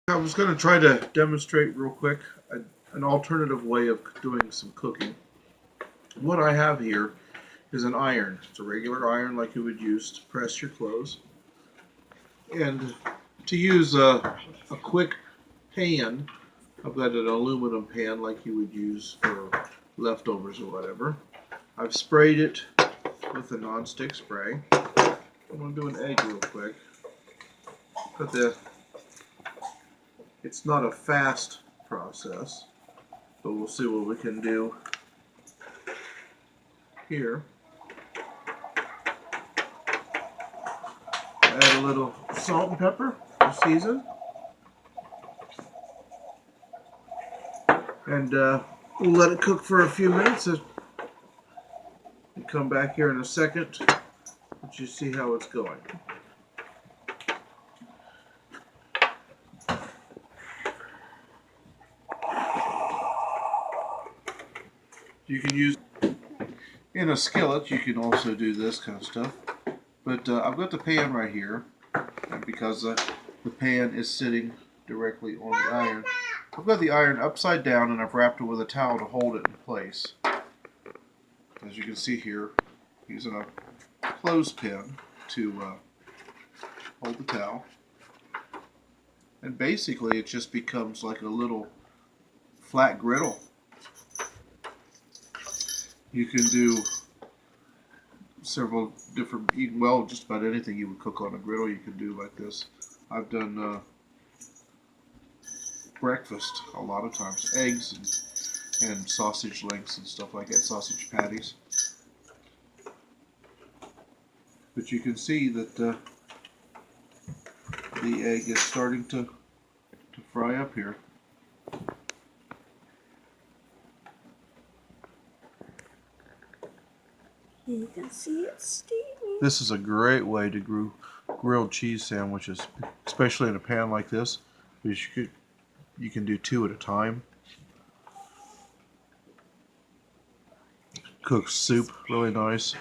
I was going to try to demonstrate real quick an alternative way of doing some cooking. What I have here is an iron. It's a regular iron like you would use to press your clothes. And to use a quick pan, I've got an aluminum pan like you would use for leftovers or whatever. I've sprayed it with a non-stick spray. I'm going to do an egg real quick. But it's not a fast process, but we'll see what we can do here. Add a little salt and pepper to season. And we'll let it cook for a few minutes and come back here in a second let you see how it's going. You can use in a skillet. You can also do this kind of stuff. But I've got the pan right here, and because the pan is sitting directly on the iron, I've got the iron upside down and I've wrapped it with a towel to hold it in place. As you can see here, using a clothespin to hold the towel. And basically it just becomes like a little flat griddle. You can do several different, well, just about anything you would cook on a griddle you can do like this. I've done breakfast a lot of times, eggs and sausage links and stuff like that, sausage patties. But you can see that the egg is starting to fry up here. You can see it steaming. This is a great way to grilled cheese sandwiches, especially in a pan like this, because you can do two at a time. Cook soup really nice.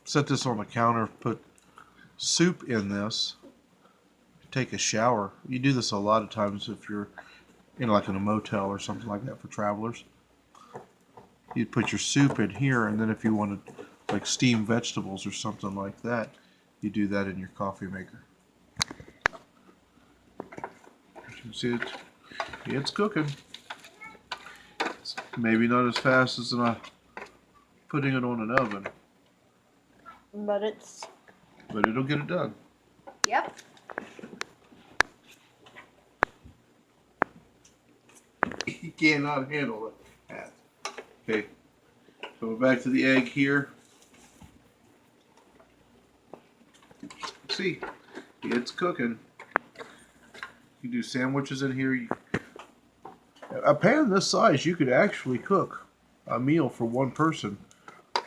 Set this on the counter, put soup in this, take a shower. You do this a lot of times if you're in like in a motel or something like that for travelers. You'd put your soup in here, and then if you wanted like steamed vegetables or something like that, you do that in your coffee maker. You can see it's cooking. It's maybe not as fast as putting it on an oven, But it'll get it done. Yep. You cannot handle it. Okay, so we're back to the egg here. See, it's cooking. You do sandwiches in here. A pan this size, you could actually cook a meal for one person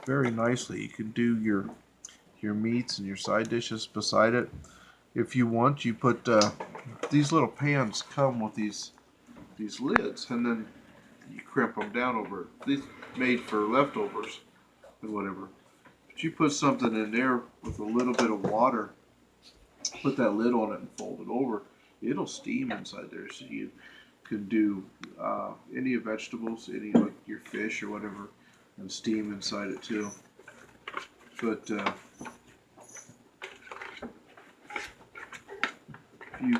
very nicely. You can do your meats and your side dishes beside it. If you want, you put these little pans come with these lids, and then you crimp them down over it. These made for leftovers and whatever. But you put something in there with a little bit of water, put that lid on it and fold it over. It'll steam inside there, so you can do any vegetables, any like your fish or whatever, and steam inside it too. But if you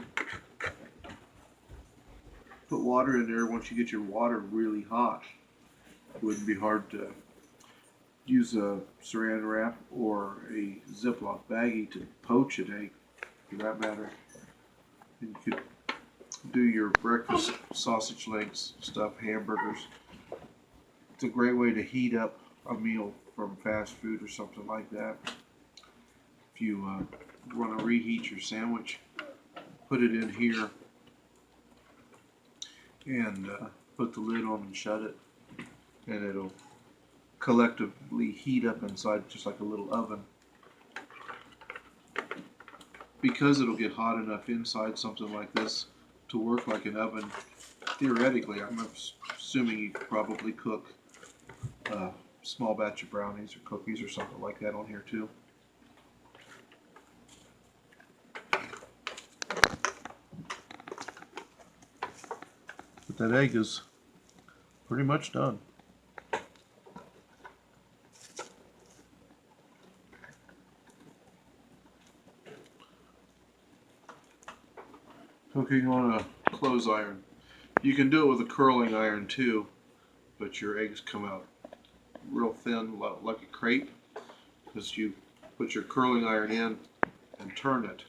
put water in there, once you get your water really hot, it wouldn't be hard to use a saran wrap or a Ziploc baggie to poach an egg, for that matter. And you could do your breakfast sausage links, stuff, hamburgers. It's a great way to heat up a meal from fast food or something like that. If you want to reheat your sandwich, put it in here and put the lid on and shut it, and it'll collectively heat up inside just like a little oven. Because it'll get hot enough inside something like this to work like an oven, theoretically, I'm assuming you could probably cook a small batch of brownies or cookies or something like that on here too. But that egg is pretty much done. Cooking on a clothes iron. You can do it with a curling iron too, but your eggs come out real thin, like a crepe, because you put your curling iron in and turn it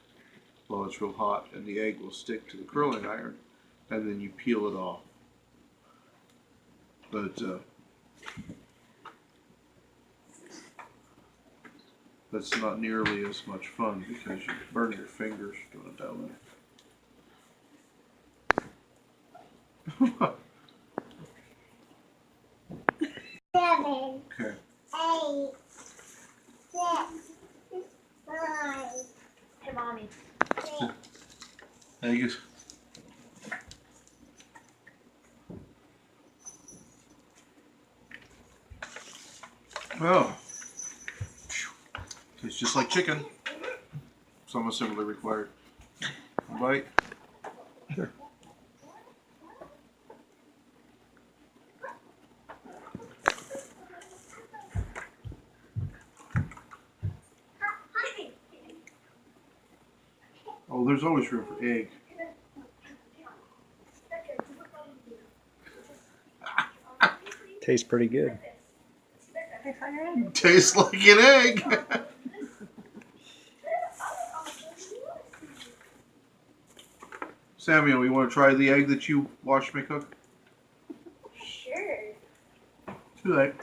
while it's real hot, and the egg will stick to the curling iron, and then you peel it off. But that's not nearly as much fun because you burn your fingers doing it that way. Seven, Okay. 8, 6, 5, Hey, mommy. 6. Eggs. Oh. It's just like chicken. Some assembly required. Bite. Sure. Oh, there's always room for egg. Tastes pretty good. Tastes like an egg. Samuel, you want to try the egg that you watched me cook? Sure. Too late.